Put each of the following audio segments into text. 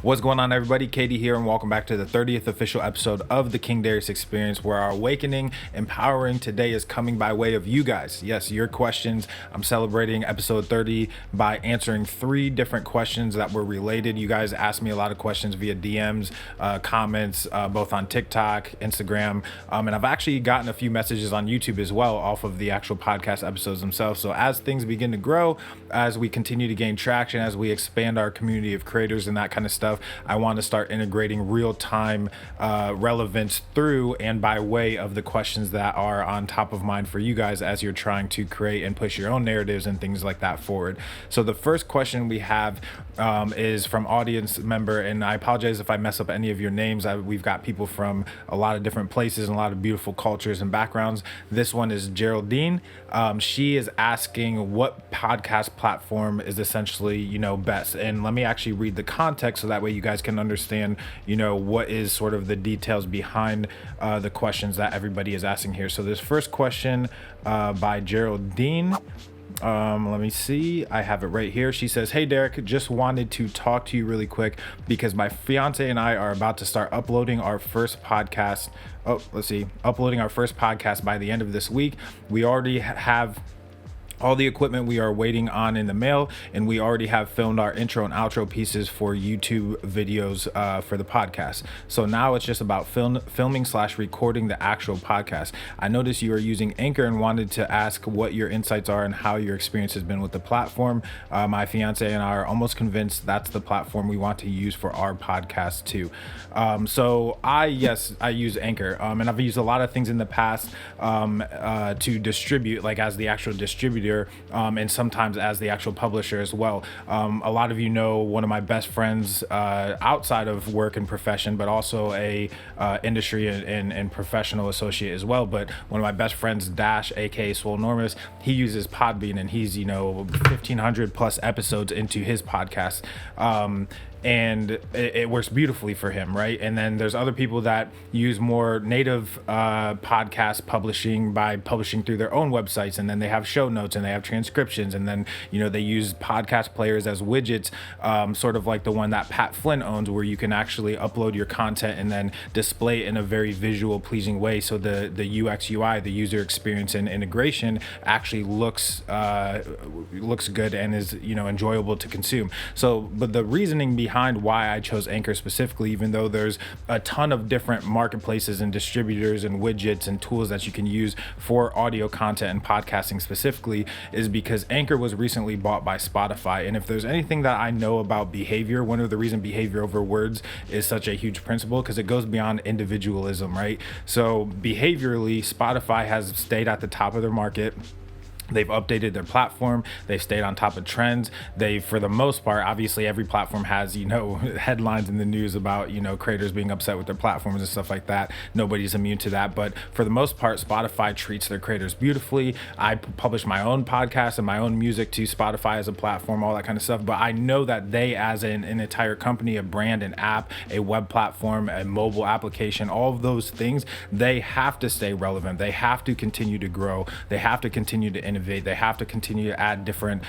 What's going on, everybody? Katie here, and welcome back to the 30th official episode of the King Darius Experience, where our awakening, empowering today is coming by way of you guys. Yes, your questions. I'm celebrating episode 30 by answering 3 different questions that were related. You guys asked me a lot of questions via DMs, comments, both on TikTok, Instagram, and I've actually gotten a few messages on YouTube as well off of the actual podcast episodes themselves. So as things begin to grow, as we continue to gain traction, as we expand our community of creators and that kind of stuff, I want to start integrating real-time relevance through and by way of the questions that are on top of mind for you guys as you're trying to create and push your own narratives and things like that forward. So the first question we have is from audience member, and I apologize if I mess up any of your names. We've got people from a lot of different places and a lot of beautiful cultures and backgrounds. This one is Geraldine. She is asking what podcast platform is essentially, best. And let me actually read the context so that way you guys can understand, what is sort of the details behind the questions that everybody is asking here. So this first question by Geraldine. Let me see. I have it right here. She says, "Hey Derek, just wanted to talk to you really quick because my fiance and I are about to start uploading our first podcast. Uploading our first podcast by the end of this week. We already have all the equipment we are waiting on in the mail, and we already have filmed our intro and outro pieces for YouTube videos for the podcast. So now it's just about filming/recording the actual podcast. I noticed you are using Anchor and wanted to ask what your insights are and how your experience has been with the platform. My fiance and I are almost convinced that's the platform we want to use for our podcast too." So I use Anchor, and I've used a lot of things in the past to distribute, like as the actual distributor, and sometimes as the actual publisher as well. A lot of you know one of my best friends outside of work and profession, but also a industry and professional associate as well. But one of my best friends, Dash, aka Swolenormous, he uses Podbean, and he's 1,500 plus episodes into his podcast. And it works beautifully for him, right? And then there's other people that use more native podcast publishing by publishing through their own websites, and then they have show notes and they have transcriptions, and then they use podcast players as widgets, sort of like the one that Pat Flynn owns, where you can actually upload your content and then display it in a very visual, pleasing way. So the UX UI, the user experience and integration, actually looks good and is enjoyable to consume. So, but the reasoning behind why I chose Anchor specifically, even though there's a ton of different marketplaces and distributors and widgets and tools that you can use for audio content and podcasting specifically, is because Anchor was recently bought by Spotify. And if there's anything that I know about behavior, one of the reasons behavior over words is such a huge principle, because it goes beyond individualism, right? So behaviorally, Spotify has stayed at the top of their market. They've updated their platform. They've stayed on top of trends. They, for the most part, obviously every platform has, headlines in the news about, creators being upset with their platforms and stuff like that. Nobody's immune to that. But for the most part, Spotify treats their creators beautifully. I publish my own podcast and my own music to Spotify as a platform, all that kind of stuff. But I know that they, as an entire company, a brand, an app, a web platform, a mobile application, all of those things, they have to stay relevant. They have to continue to grow. They have to continue to innovate. They have to continue to add different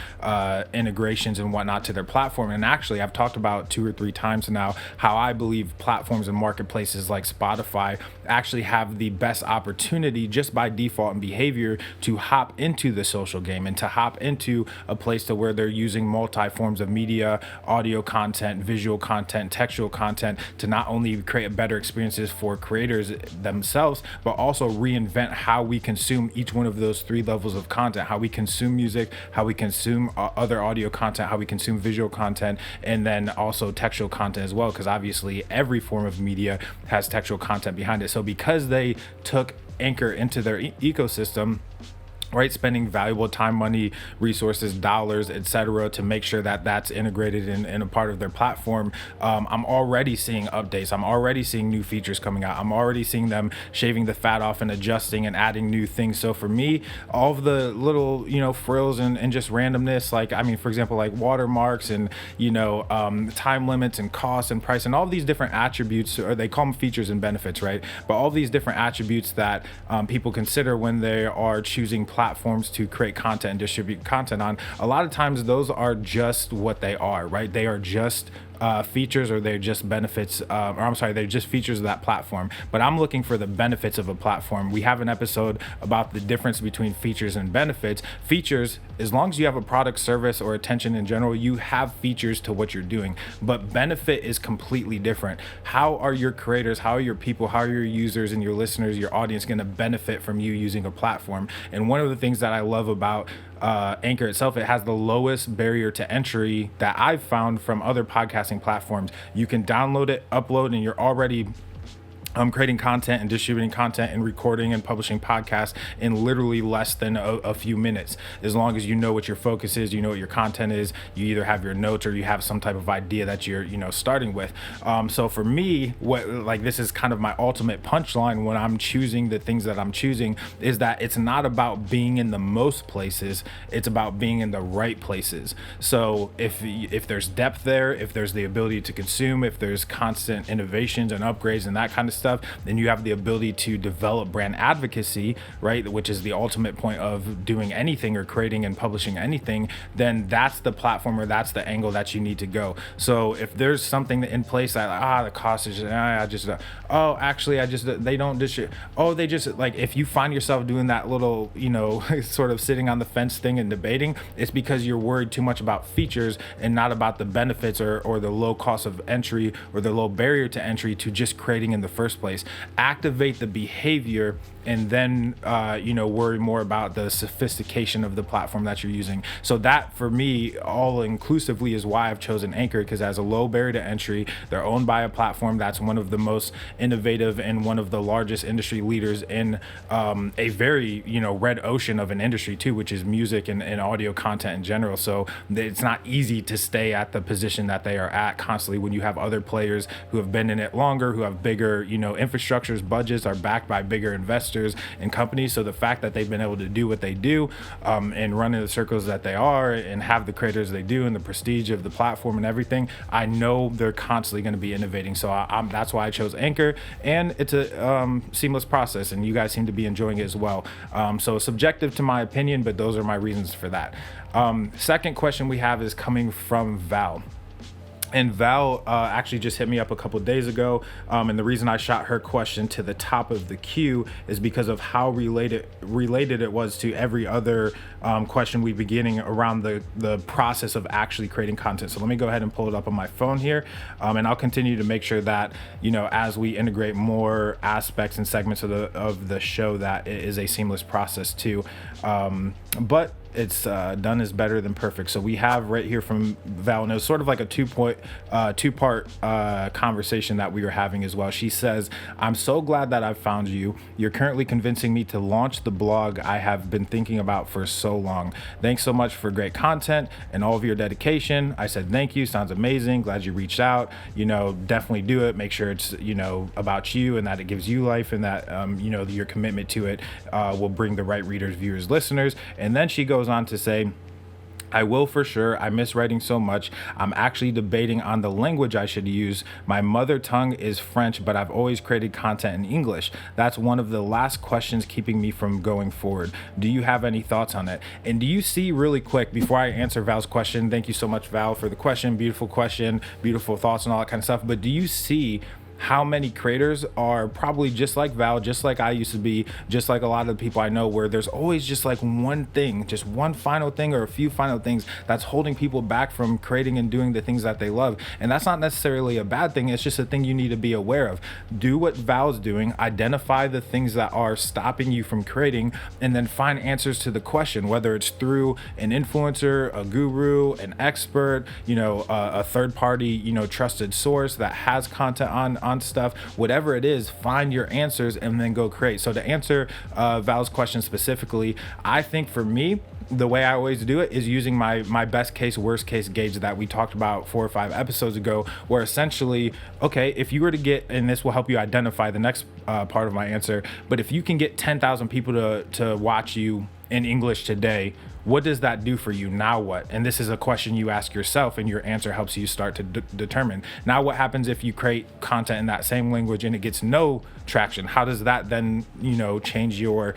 integrations and whatnot to their platform. And actually, I've talked about 2 or 3 times now how I believe platforms and marketplaces like Spotify actually have the best opportunity, just by default and behavior, to hop into the social game and to hop into a place to where they're using multi forms of media, audio content, visual content, textual content, to not only create better experiences for creators themselves, but also reinvent how we consume each one of those 3 levels of content: how we consume music, how we consume other audio content, how we consume visual content, and then also textual content as well, because obviously every form of media has textual content behind it. So because they took Anchor into their ecosystem, right, spending valuable time, money, resources, dollars, etc., to make sure that that's integrated in a part of their platform, I'm already seeing updates. I'm already seeing new features coming out. I'm already seeing them shaving the fat off and adjusting and adding new things. So for me, all of the little, frills and just randomness, for example, like watermarks and, time limits and cost and price and all these different attributes, or they call them features and benefits, right? But all these different attributes that people consider when they are choosing platforms to create content and distribute content on, a lot of times those are just what they are, right? They are just features, or they're just benefits, they're just features of that platform. But I'm looking for the benefits of a platform. We have an episode about the difference between features and benefits. Features, as long as you have a product, service, or attention in general, you have features to what you're doing. But benefit is completely different. How are your creators, how are your people, how are your users and your listeners, your audience going to benefit from you using a platform? And one of the things that I love about Anchor itself, it has the lowest barrier to entry that I've found from other podcasting platforms. You can download it, upload, and you're already creating content and distributing content and recording and publishing podcasts in literally less than a few minutes. As long as you know what your focus is, you know what your content is, you either have your notes or you have some type of idea that you're, starting with. So for me, this is kind of my ultimate punchline when I'm choosing the things that I'm choosing, is that it's not about being in the most places, it's about being in the right places. So if there's depth there, if there's the ability to consume, if there's constant innovations and upgrades and that kind of stuff, then you have the ability to develop brand advocacy, right? Which is the ultimate point of doing anything or creating and publishing anything. Then that's the platform, or that's the angle that you need to go. So if there's something in place that the cost is they don't distribute. They just if you find yourself doing that little sort of sitting on the fence thing and debating, it's because you're worried too much about features and not about the benefits or the low cost of entry or the low barrier to entry to just creating in the first place. Activate the behavior, and then worry more about the sophistication of the platform that you're using. So that, for me, all inclusively, is why I've chosen Anchor, because it has a low barrier to entry. They're owned by a platform that's one of the most innovative and one of the largest industry leaders in a very red ocean of an industry too, which is music and audio content in general. So it's not easy to stay at the position that they are at constantly when you have other players who have been in it longer, who have bigger infrastructures, budgets, are backed by bigger investors and companies. So the fact that they've been able to do what they do and run in the circles that they are and have the creators they do and the prestige of the platform and everything, I know they're constantly going to be innovating. So that's why I chose Anchor, and it's a seamless process, and you guys seem to be enjoying it as well. So subjective to my opinion, but those are my reasons for that. Second question we have is coming from Val. And Val actually just hit me up a couple days ago, and the reason I shot her question to the top of the queue is because of how related it was to every other question we've been getting around the process of actually creating content. So let me go ahead and pull it up on my phone here, and I'll continue to make sure that as we integrate more aspects and segments of the show, that it is a seamless process too. But it's done is better than perfect. So we have right here from Val, and it was sort of like a two-part conversation that we were having as well. She says, "I'm so glad that I've found you. You're currently convincing me to launch the blog I have been thinking about for so long. Thanks so much for great content and all of your dedication." I said, "Thank you. Sounds amazing. Glad you reached out. Definitely do it. Make sure it's, about you and that it gives you life, and that, your commitment to it will bring the right readers, viewers, listeners." And then she goes on to say, "I will for sure. I miss writing so much. I'm actually debating on the language I should use. My mother tongue is French, but I've always created content in English. That's one of the last questions keeping me from going forward. Do you have any thoughts on it?" And do you see, really quick, before I answer Val's question, thank you so much, Val, for the question, beautiful thoughts and all that kind of stuff. But do you see how many creators are probably just like Val, just like I used to be, just like a lot of the people I know, where there's always just like one thing, just one final thing or a few final things that's holding people back from creating and doing the things that they love. And that's not necessarily a bad thing. It's just a thing you need to be aware of. Do what Val's doing, identify the things that are stopping you from creating, and then find answers to the question, whether it's through an influencer, a guru, an expert, a third party, trusted source that has content on stuff, whatever it is, find your answers and then go create. So to answer Val's question specifically, I think for me, the way I always do it is using my best case, worst case gauge that we talked about 4 or 5 episodes ago, where essentially, okay, if you were to get, and this will help you identify the next part of my answer, but if you can get 10,000 people to watch you in English today, what does that do for you? Now what? And this is a question you ask yourself, and your answer helps you start to determine. Now what happens if you create content in that same language and it gets no traction? How does that then, change your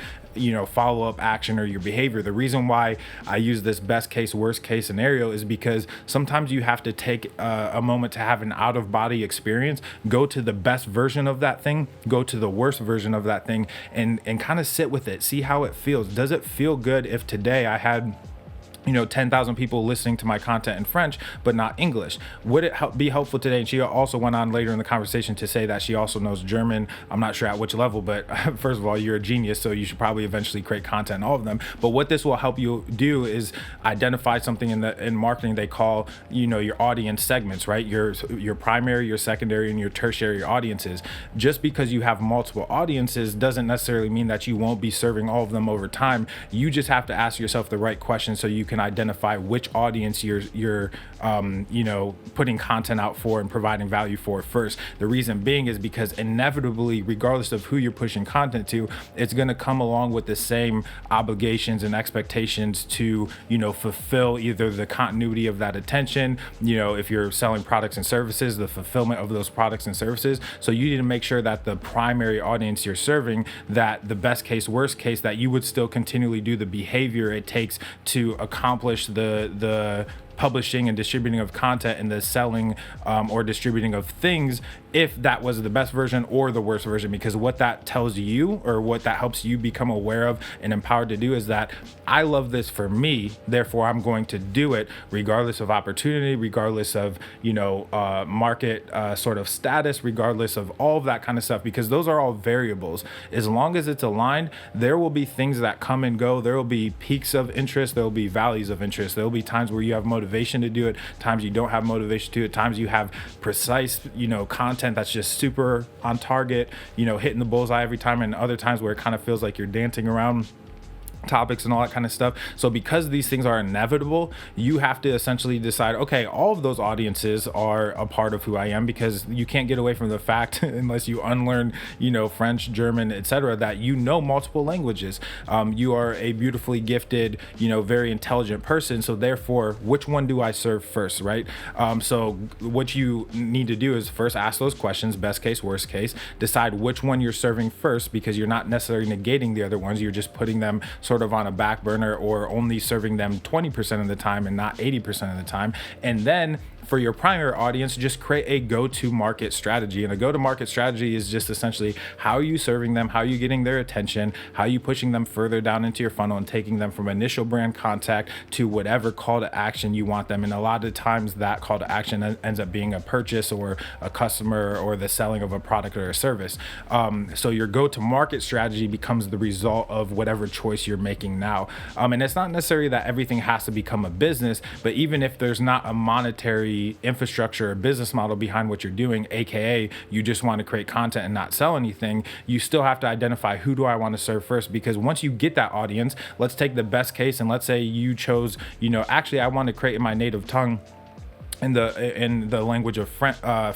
follow-up action or your behavior. The reason why I use this best case, worst case scenario is because sometimes you have to take a moment to have an out-of-body experience, go to the best version of that thing, go to the worst version of that thing, and kind of sit with it, see how it feels. Does it feel good if today I had 10,000 people listening to my content in French, but not English? Would it be helpful today? And she also went on later in the conversation to say that she also knows German. I'm not sure at which level, but first of all, you're a genius, so you should probably eventually create content in all of them. But what this will help you do is identify something in marketing they call, your audience segments, right? Your primary, your secondary, and your tertiary audiences. Just because you have multiple audiences doesn't necessarily mean that you won't be serving all of them over time. You just have to ask yourself the right questions so you can identify which audience you're putting content out for and providing value for first. The reason being is because inevitably, regardless of who you're pushing content to, it's going to come along with the same obligations and expectations to fulfill either the continuity of that attention, if you're selling products and services, the fulfillment of those products and services. So you need to make sure that the primary audience you're serving, that the best case, worst case, that you would still continually do the behavior it takes to accomplish the publishing and distributing of content and the selling or distributing of things, if that was the best version or the worst version. Because what that tells you, or what that helps you become aware of and empowered to do, is that I love this for me, therefore I'm going to do it regardless of opportunity, regardless of market sort of status, regardless of all of that kind of stuff, because those are all variables. As long as it's aligned, there will be things that come and go. There will be peaks of interest, there will be valleys of interest, there will be times where you have motivation to do it, times you don't have motivation to do it, times you have precise content that's just super on target, hitting the bullseye every time, and other times where it kind of feels like you're dancing around topics and all that kind of stuff. So because these things are inevitable, you have to essentially decide, okay, all of those audiences are a part of who I am, because you can't get away from the fact unless you unlearn French, German, etc., that multiple languages. You are a beautifully gifted, very intelligent person, so therefore which one do I serve first, right? So what you need to do is first ask those questions, best case, worst case, decide which one you're serving first, because you're not necessarily negating the other ones, you're just putting them sort of on a back burner, or only serving them 20% of the time and not 80% of the time. And then for your primary audience, just create a go-to-market strategy. And a go-to-market strategy is just essentially how are you serving them, how are you getting their attention, how are you pushing them further down into your funnel and taking them from initial brand contact to whatever call to action you want them. And a lot of times that call to action ends up being a purchase or a customer or the selling of a product or a service. So your go-to-market strategy becomes the result of whatever choice you're making now. And it's not necessarily that everything has to become a business, but even if there's not a monetary infrastructure or business model behind what you're doing, aka you just want to create content and not sell anything, you still have to identify, who do I want to serve first? Because once you get that audience, let's take the best case, and let's say you chose, actually I want to create in my native tongue, in the language of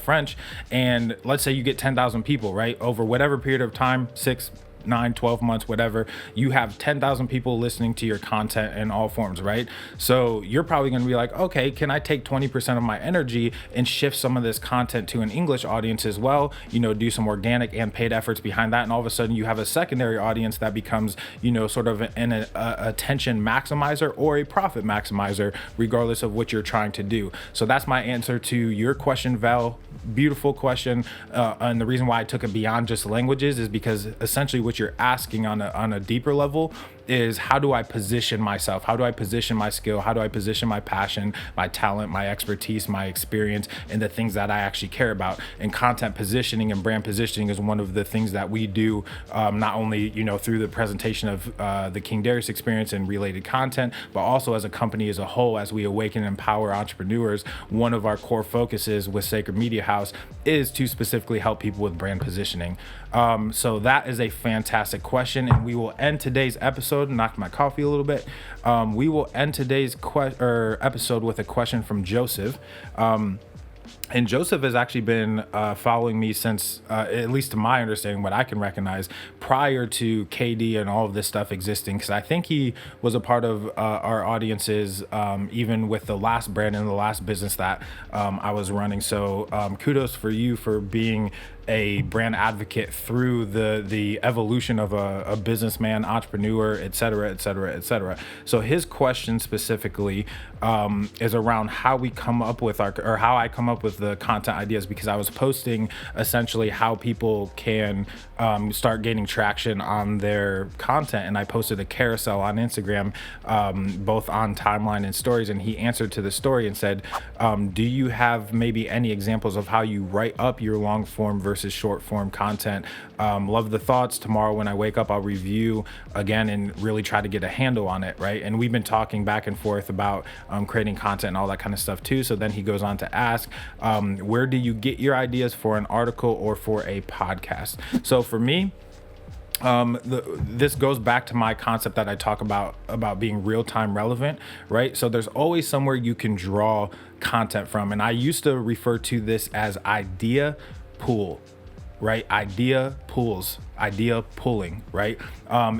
French, and let's say you get 10,000 people, right? Over whatever period of time, 6, 9, 12 months, whatever, you have 10,000 people listening to your content in all forms, right? So you're probably going to be like, okay, can I take 20% of my energy and shift some of this content to an English audience as well, do some organic and paid efforts behind that. And all of a sudden you have a secondary audience that becomes, sort of an attention maximizer or a profit maximizer, regardless of what you're trying to do. So that's my answer to your question, Val. Beautiful question. And the reason why I took it beyond just languages is because essentially what you're asking on a deeper level is, how do I position myself? How do I position my skill? How do I position my passion, my talent, my expertise, my experience, and the things that I actually care about? And content positioning and brand positioning is one of the things that we do, not only, through the presentation of the King Darius experience and related content, but also as a company as a whole, as we awaken and empower entrepreneurs. One of our core focuses with Sacred Media House is to specifically help people with brand positioning. So that is a fantastic question, and we will end today's episode. Knocked my coffee a little bit. We will end today's episode with a question from Joseph. And Joseph has actually been following me since, at least to my understanding, what I can recognize, prior to KD and all of this stuff existing. Because I think he was a part of our audiences, even with the last brand and the last business that I was running. So kudos for you for being a brand advocate through the evolution of a businessman, entrepreneur, et cetera, et cetera, et cetera. So his question specifically is around how we come up with how I come up with the content ideas, because I was posting essentially how people can start gaining traction on their content. And I posted a carousel on Instagram, both on timeline and stories. And he answered to the story and said, do you have maybe any examples of how you write up your long form versus short form content? Love the thoughts. Tomorrow when I wake up, I'll review again and really try to get a handle on it, right? And we've been talking back and forth about creating content and all that kind of stuff too. So then he goes on to ask, where do you get your ideas for an article or for a podcast? So for me, this goes back to my concept that I talk about being real-time relevant, right? So there's always somewhere you can draw content from. And I used to refer to this as idea pool, right? Idea pools, idea pooling, right?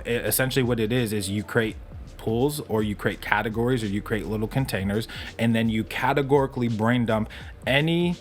Essentially what it is you create pools, or you create categories, or you create little containers, and then you categorically brain dump any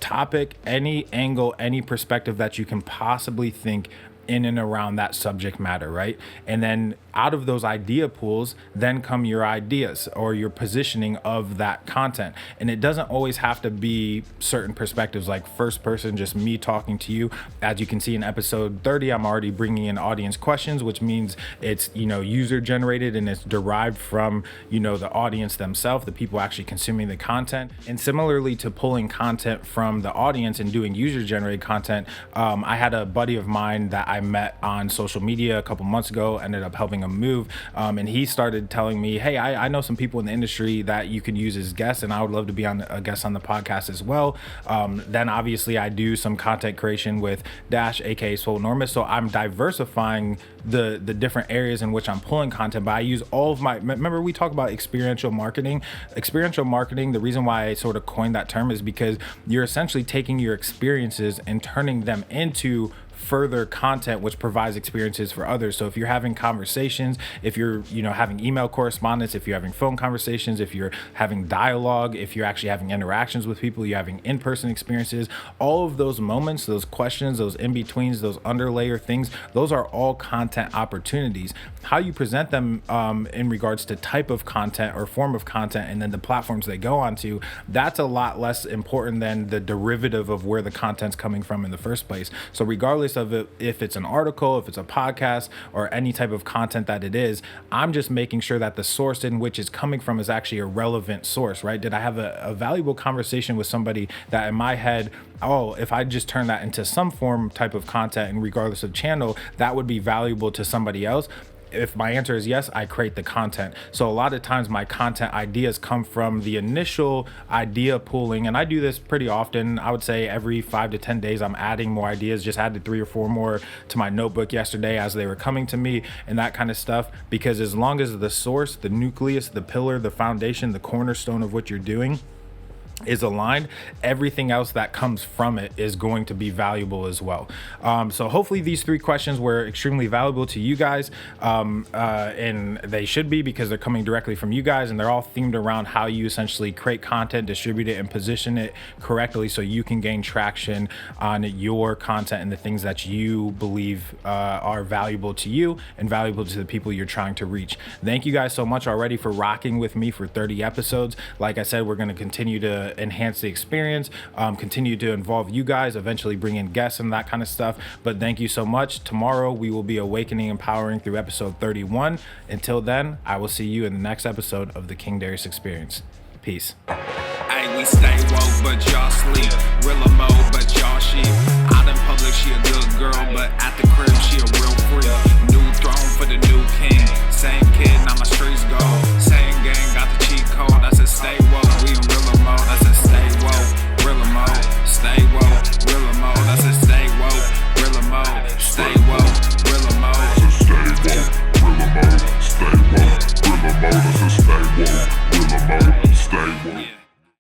topic, any angle, any perspective that you can possibly think in and around that subject matter, right? And then out of those idea pools, then come your ideas or your positioning of that content. And it doesn't always have to be certain perspectives, like first person, just me talking to you. As you can see in episode 30, I'm already bringing in audience questions, which means it's, user generated and it's derived from, the audience themselves, the people actually consuming the content. And similarly to pulling content from the audience and doing user generated content, I had a buddy of mine that I met on social media a couple months ago, ended up helping him move. And he started telling me, hey, I know some people in the industry that you could use as guests, and I would love to be on a guest on the podcast as well. Then obviously I do some content creation with Dash, aka Swole Enormous. So I'm diversifying the different areas in which I'm pulling content, but I use all of remember we talk about experiential marketing. Experiential marketing, the reason why I sort of coined that term is because you're essentially taking your experiences and turning them into further content, which provides experiences for others. So if you're having conversations, if you're having email correspondence, if you're having phone conversations, if you're having dialogue, if you're actually having interactions with people, you're having in-person experiences, all of those moments, those questions, those in-betweens, those underlayer things, those are all content opportunities. How you present them in regards to type of content or form of content, and then the platforms they go onto, that's a lot less important than the derivative of where the content's coming from in the first place. So regardless of it, if it's an article, if it's a podcast, or any type of content that it is, I'm just making sure that the source in which it's coming from is actually a relevant source, right? Did I have a valuable conversation with somebody that in my head, if I just turn that into some form type of content, and regardless of channel, that would be valuable to somebody else? If my answer is yes, I create the content. So a lot of times my content ideas come from the initial idea pooling, and I do this pretty often. I would say every 5 to 10 days I'm adding more ideas. Just added 3 or 4 more to my notebook yesterday as they were coming to me, and that kind of stuff. Because as long as the source, the nucleus, the pillar, the foundation, the cornerstone of what you're doing is aligned, everything else that comes from it is going to be valuable as well. So hopefully these 3 questions were extremely valuable to you guys, and they should be, because they're coming directly from you guys, and they're all themed around how you essentially create content, distribute it, and position it correctly so you can gain traction on your content and the things that you believe are valuable to you and valuable to the people you're trying to reach. Thank you guys so much already for rocking with me for 30 episodes. Like I said, we're going to continue to enhance the experience, continue to involve you guys, eventually bring in guests and that kind of stuff. But thank you so much. Tomorrow we will be awakening, empowering through episode 31. Until then, I will see you in the next episode of the King Darius Experience. Peace. Hey, we stay woke, but y'all sleep. Real mode, but